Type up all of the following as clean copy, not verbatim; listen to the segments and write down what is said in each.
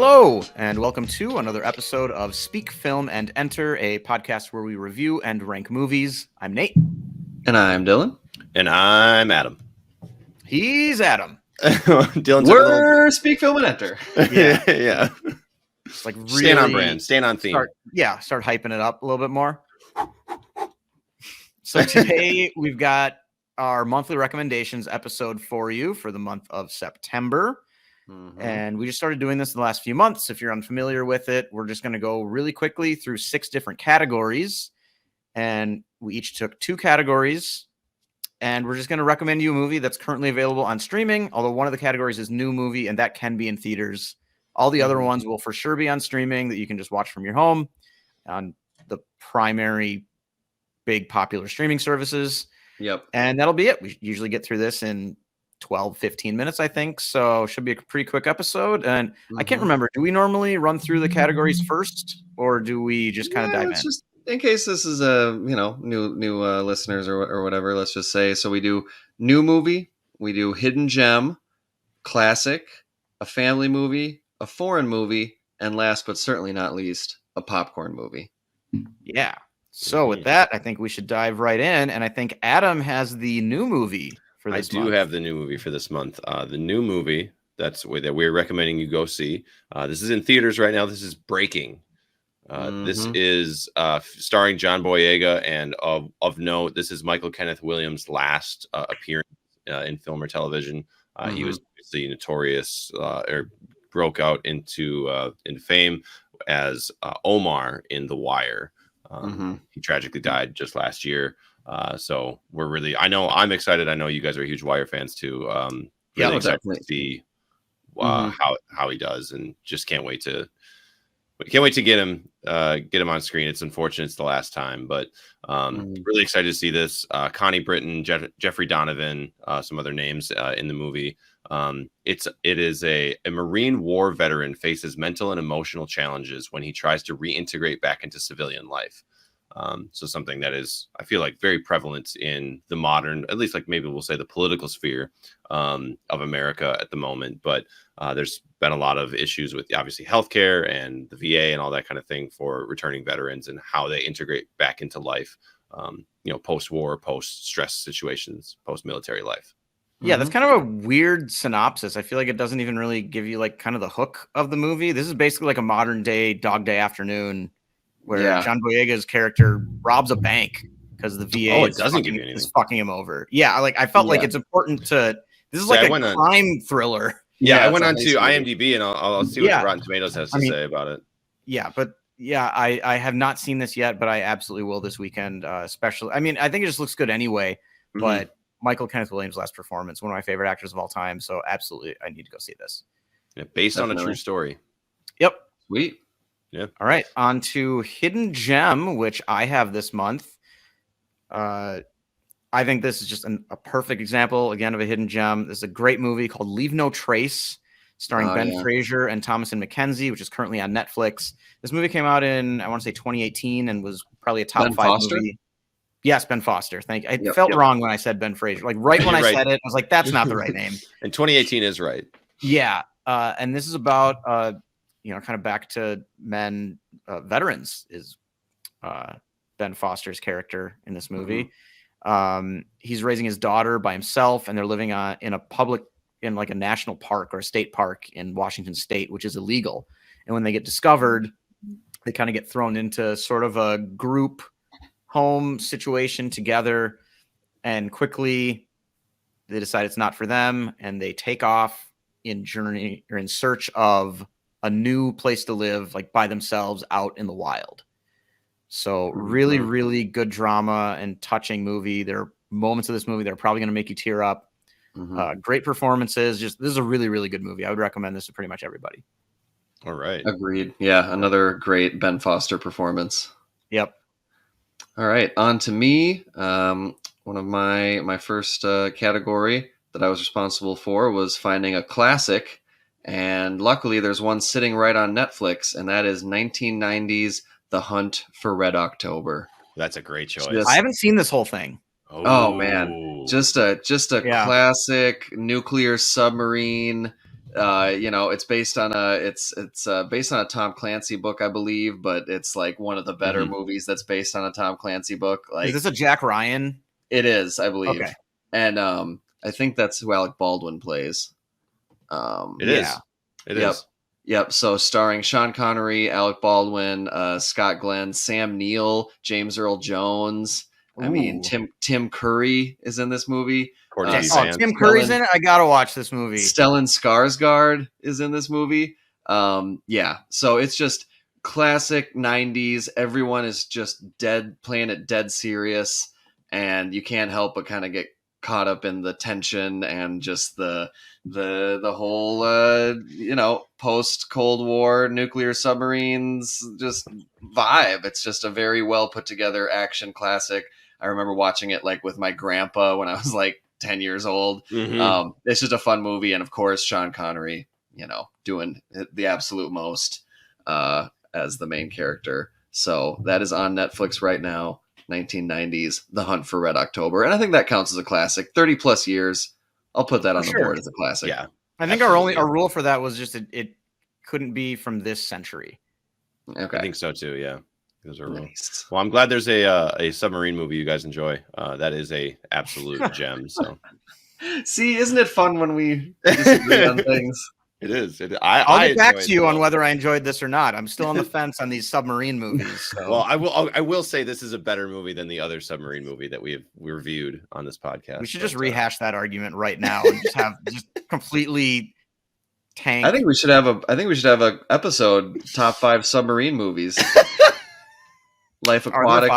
Hello, and welcome to another episode of Speak, Film, and Enter, a podcast where we review and rank movies. I'm Nate. And I'm Dylan. And I'm Adam. He's Adam. Dylan's We're Speak, Film, and Enter. Yeah. Like really Staying on brand, staying on theme. Start hyping it up a little bit more. So today we've got our monthly recommendations episode for you for the month of September. Mm-hmm. And we just started doing this in the last few months. If you're unfamiliar with it, we're just going to go really quickly through 6 different categories. And we each took 2 categories. And we're just going to recommend you a movie that's currently available on streaming. Although one of the categories is new movie, and that can be in theaters. All the other ones will for sure be on streaming that you can just watch from your home on the primary big popular streaming services. Yep. And that'll be it. We usually get through this in 12, 15 minutes, I think. So should be a pretty quick episode. And I can't remember. Do we normally run through the categories first, or do we just kind of dive in? Just in case this is new listeners or whatever, let's just say. So we do new movie, we do hidden gem, classic, a family movie, a foreign movie, and last but certainly not least, a popcorn movie. Yeah. So with that, I think we should dive right in. And I think Adam has the new movie for this month. I do have the new movie for this month. The new movie that we're recommending you go see. This is in theaters right now. This is Breaking. This is starring John Boyega, and of note, this is Michael Kenneth Williams' last appearance in film or television. He was obviously notorious or broke out into fame as Omar in The Wire. He tragically died just last year. So I'm excited. I know you guys are huge Wire fans too. Really excited to see how he does, and just can't wait to get him on screen. It's unfortunate it's the last time, but really excited to see this. Connie Britton, Jeffrey Donovan, some other names in the movie. It is a Marine War veteran faces mental and emotional challenges when he tries to reintegrate back into civilian life. So something that is, I feel like, very prevalent in the modern, at least like maybe we'll say the political sphere of America at the moment. But there's been a lot of issues with obviously healthcare and the VA and all that kind of thing for returning veterans and how they integrate back into life, post-war, post-stress situations, post-military life. Yeah, that's kind of a weird synopsis. I feel like it doesn't even really give you like kind of the hook of the movie. This is basically like a modern day Dog Day Afternoon where John Boyega's character robs a bank because the VA is fucking him over. Yeah, like I felt like it's important to. This is like a crime thriller. Yeah, I went on to IMDb and I'll see what Rotten Tomatoes has to say about it. Yeah, but I have not seen this yet, but I absolutely will this weekend. Especially, I mean, I think it just looks good anyway. But Michael Kenneth Williams' last performance, one of my favorite actors of all time. So absolutely, I need to go see this. Yeah, based on a true story. Yep. Sweet. Yeah. All right. On to Hidden Gem, which I have this month. I think this is just a perfect example, again, of a hidden gem. This is a great movie called Leave No Trace, starring Ben Fraser and Thomasin McKenzie, which is currently on Netflix. This movie came out in, I want to say 2018, and was probably a top 5 movie. Yes, Ben Foster. Thank you. I felt wrong when I said Ben Fraser. Like when I said it, I was like, that's not the right name. And 2018 is right. Yeah. And this is about, kind of back to men, veterans is Ben Foster's character in this movie. He's raising his daughter by himself, and they're living in like a national park or a state park in Washington State, which is illegal. And when they get discovered, they kind of get thrown into sort of a group home situation together, and quickly they decide it's not for them, and they take off in search of a new place to live, like by themselves out in the wild. So really, really good drama and touching movie. There are moments of this movie that are probably going to make you tear up. Great performances. This is a really, really good movie. I would recommend this to pretty much everybody. All right. Agreed. Yeah, another great Ben Foster performance. Yep. All right, on to me. One of my first category that I was responsible for was finding a classic, and luckily there's one sitting right on Netflix, and that is 1990's The Hunt for Red October. That's a great choice. I haven't seen this whole thing. Oh man, just a classic nuclear submarine It's based on a Tom Clancy book, I believe, but it's like one of the better movies that's based on a Tom Clancy book. Like, is this a Jack Ryan? It is, I believe. Okay. And I think that's who Alec Baldwin plays. It is. It is. Yep. So starring Sean Connery, Alec Baldwin, Scott Glenn, Sam Neill, James Earl Jones. I mean, Tim Curry is in this movie. Tim Curry's in it. I gotta watch this movie. Stellan Skarsgård is in this movie. So it's just classic 90s. Everyone is just playing it dead serious, and you can't help but kind of get caught up in the tension and just the whole post Cold War nuclear submarines just vibe. It's just a very well put together action classic. I remember watching it like with my grandpa when I was like 10 years old. It's just a fun movie, and of course Sean Connery, doing the absolute most as the main character. So that is on Netflix right now. 1990s, The Hunt for Red October, and I think that counts as a classic. 30 plus years, I'll put that on the board as a classic. Yeah, I think our rule for that was just it couldn't be from this century. Okay, I think so too. Yeah, those are nice. Well, I'm glad there's a submarine movie you guys enjoy. That is a absolute gem. So, see, isn't it fun when we disagree on things? It is. I'll get back to you on whether I enjoyed this or not. I'm still on the fence on these submarine movies. So. Well, I will say this is a better movie than the other submarine movie that we reviewed on this podcast. We should just rehash that argument right now and just completely tank. I think we should have a episode top 5 submarine movies. Life Aquatic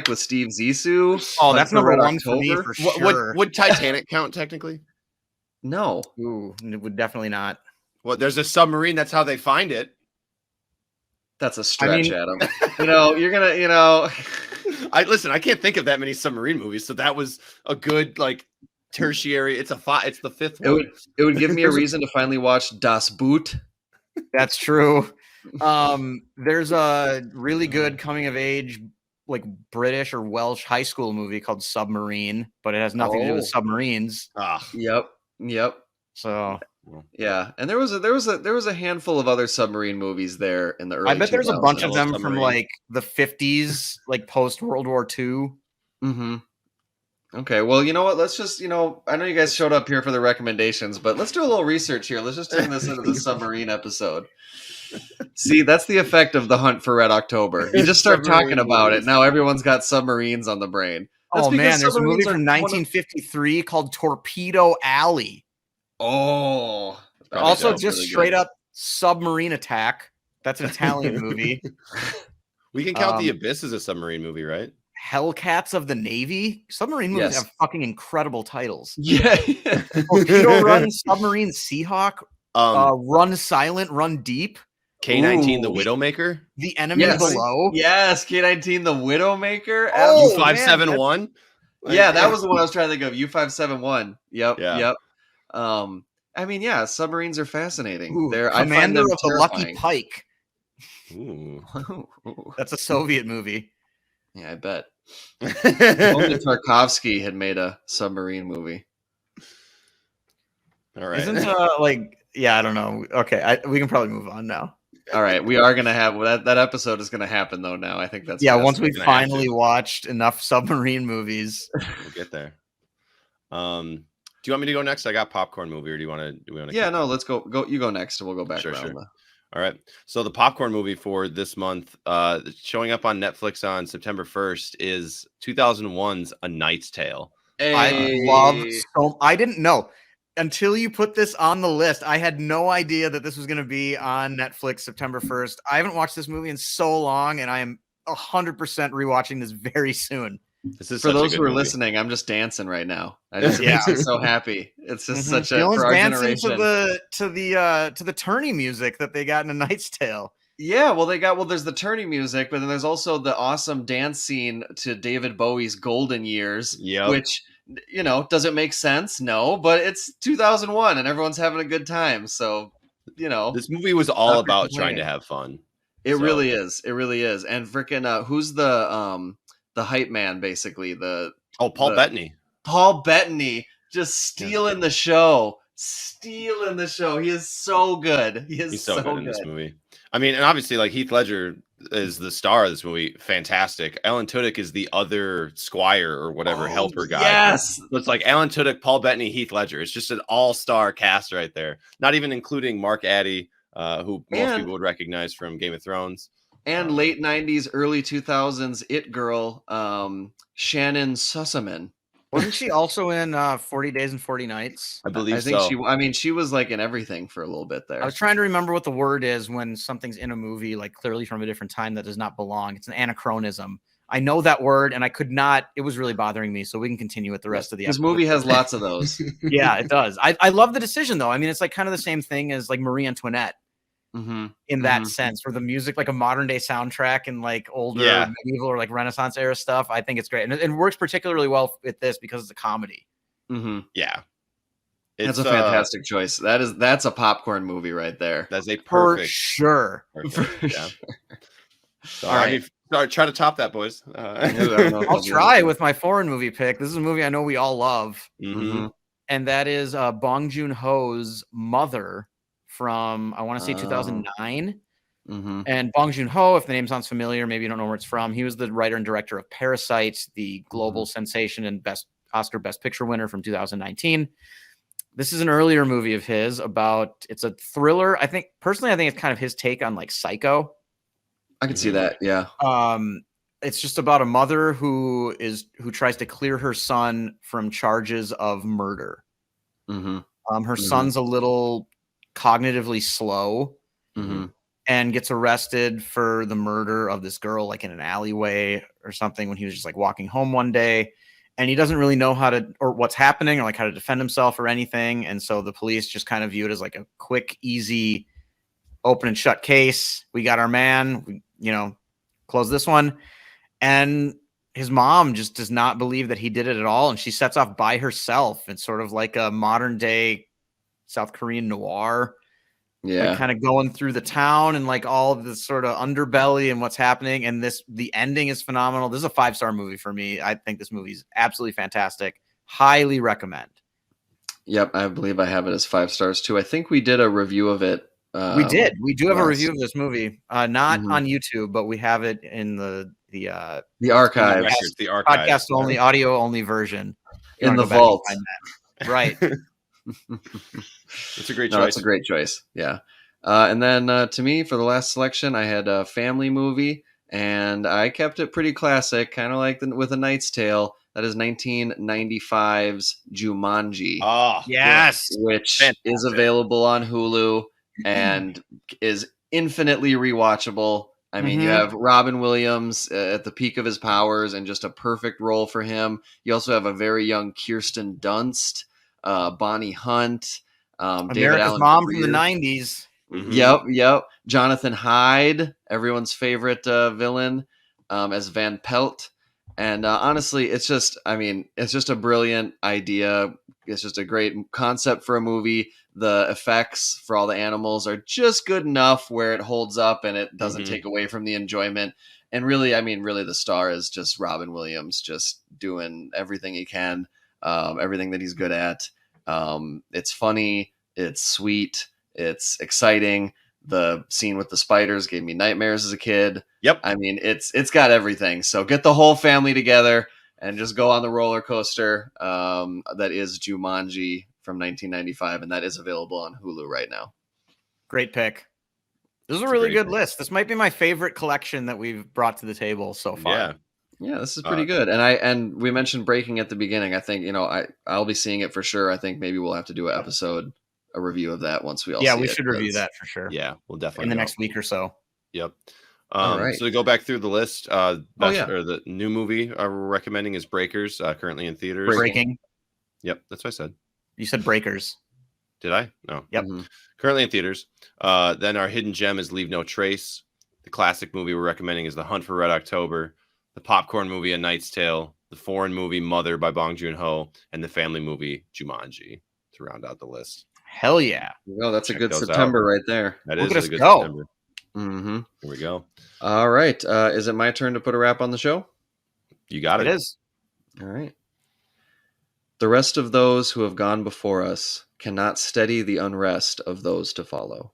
with Steve Zissou. Oh, that's number 1 for me for sure. Would Titanic count technically? No. Ooh, it would definitely not. Well, there's a submarine. That's how they find it. That's a stretch, Adam. You're gonna, I can't think of that many submarine movies, so that was a good tertiary. It's the 5th one. It would give me a reason to finally watch Das Boot. That's true. There's a really good coming of age British or Welsh high school movie called Submarine, but it has nothing to do with submarines. Yep. So yeah, and there was a handful of other submarine movies there in the early. I bet there's a bunch of them submarine. from the 50s, post World War II. Mm-hmm. Okay, well, you know what? Let's just I know you guys showed up here for the recommendations, but let's do a little research here. Let's just turn this into the submarine episode. See, that's the effect of The Hunt for Red October. You just start talking about it. Now everyone's got submarines on the brain. That's there's a movie from 1953 called Torpedo Alley. Oh. Also, just really straight up Submarine Attack. That's an Italian movie. We can count The Abyss as a submarine movie, right? Hellcats of the Navy. Submarine movies have fucking incredible titles. Yeah. Torpedo Run, Submarine Seahawk, Run Silent, Run Deep. K-19, The Widowmaker. The Enemy Below. Yes, K-19, The Widowmaker. U-571. Yeah, that was the one I was trying to think of. U-571. Yep. Submarines are fascinating. Commander of the Lucky Pike. Ooh. That's a Soviet movie. Yeah, I bet. Only Tarkovsky had made a submarine movie. All right. Isn't I don't know. Okay, we can probably move on now. All right, we are gonna have that episode is gonna happen though. Now I think that's once we finally watched enough submarine movies. We'll get there. Do you want me to go next? I got popcorn movie, or do we want to? Yeah, no, let's go. You go next, and we'll go back around. Sure. All right. So the popcorn movie for this month, showing up on Netflix on September 1st, is 2001's A Knight's Tale. Hey. I didn't know. Until you put this on the list, I had no idea that this was going to be on Netflix September 1st. I haven't watched this movie in so long, and I am 100% rewatching this very soon. This is for those who are listening. I'm just dancing right now. I just makes me so happy. It's just such a for our dancing generation. to the tourney music that they got in A Knight's Tale. Yeah, there's the tourney music, but then there's also the awesome dance scene to David Bowie's Golden Years, which does it make sense? No, but it's 2001 and everyone's having a good time. So, this movie was all about trying to have fun. It really is. It really is. And freaking, who's the hype man, basically? Paul Bettany. Paul Bettany just stealing the show. stealing the show. He is so good. He is He's so good in this good. movie. I mean, and obviously, like Heath Ledger is the star of this movie. Fantastic. Alan Tudyk is the other squire or whatever helper guy. Yes. So it's like Alan Tudyk, Paul Bettany, Heath Ledger. It's just an all-star cast right there. Not even including Mark Addy, who most people would recognize from Game of Thrones. And late 90s, early 2000s it girl, Shannon Sussman. Wasn't she also in 40 Days and 40 Nights? I believe I think so. she was like in everything for a little bit there. I was trying to remember what the word is when something's in a movie, like clearly from a different time that does not belong. It's an anachronism. I know that word, and I could not. It was really bothering me. So we can continue with the rest of the episode. This movie has lots of those. Yeah, it does. I love the decision, though. I mean, it's like kind of the same thing as like Marie Antoinette. In that sense, where the music, like a modern day soundtrack and like older medieval or like Renaissance era stuff, I think it's great, and it works particularly well with this because it's a comedy. Yeah, that's a fantastic choice. That's a popcorn movie right there. That's a perfect, for sure. Perfect. Yeah. So, all right, I mean, try to top that, boys. I'll try with my foreign movie pick. This is a movie I know we all love, and that is Bong Joon-ho's Mother. From I want to say 2009, and Bong Joon-ho, if the name sounds familiar, maybe you don't know where it's from. He was the writer and director of Parasite, the global sensation and Oscar Best Picture winner from 2019. This is an earlier movie of his it's a thriller. I think it's kind of his take on like Psycho. I can see that. Yeah. It's just about a mother who tries to clear her son from charges of murder. Her son's a little cognitively slow and gets arrested for the murder of this girl, like in an alleyway or something, when he was just like walking home one day, and he doesn't really know what's happening or like how to defend himself or anything. And so the police just kind of view it as like a quick, easy open and shut case. We got our man, close this one. And his mom just does not believe that he did it at all. And she sets off by herself. It's sort of like a modern day South Korean noir, like kind of going through the town and like all of this sort of underbelly and what's happening. And the ending is phenomenal. This is a 5-star movie for me. I think this movie is absolutely fantastic. Highly recommend. Yep, I believe I have it as 5 stars too. I think we did a review of it. We did. We do have a review of this movie, not on YouTube, but we have it in the archive, the archive, podcast only, audio only version in the vault. Right. It's a great choice. That's a great choice. Yeah. And then to me, for the last selection, I had a family movie, and I kept it pretty classic, kind of like with A Knight's Tale. That is 1995's Jumanji. Oh, yes. Which is available on Hulu and is infinitely rewatchable. I mean, you have Robin Williams at the peak of his powers and just a perfect role for him. You also have a very young Kirsten Dunst, Bonnie Hunt, America's Allen Mom Greer. From the 90s. Yep. Jonathan Hyde, everyone's favorite villain, as Van Pelt. And honestly, it's just a brilliant idea. It's just a great concept for a movie. The effects for all the animals are just good enough where it holds up and it doesn't take away from the enjoyment. And really, the star is just Robin Williams, just doing everything he can, everything that he's good at. It's funny, it's sweet, it's exciting. The scene with the spiders gave me nightmares as a kid. Yep. I mean, it's got everything. So get the whole family together and just go on the roller coaster. That is Jumanji from 1995, and that is available on Hulu right now. Great pick. This is a really good list. This might be my favorite collection that we've brought to the table so far. Yeah, this is pretty good. And we mentioned Breaking at the beginning. I think, I'll be seeing it for sure. I think maybe we'll have to do a review of that once we all see it. Yeah, we should review that for sure. Yeah, we'll definitely in the next week or so. Yep. All right. So to go back through the list, or the new movie we're recommending is Breakers, currently in theaters. Breaking. Yep, that's what I said. You said Breakers. Did I? No. Yep. Currently in theaters. Then our hidden gem is Leave No Trace. The classic movie we're recommending is The Hunt for Red October. The popcorn movie A Knight's Tale. The foreign movie Mother by Bong Joon-ho. And the family movie Jumanji to round out the list. Hell yeah. Well, that's a good September right there. That is a good September. Mm-hmm. Here we go. All right. Is it my turn to put a wrap on the show? You got it. It is. All right. The rest of those who have gone before us cannot steady the unrest of those to follow.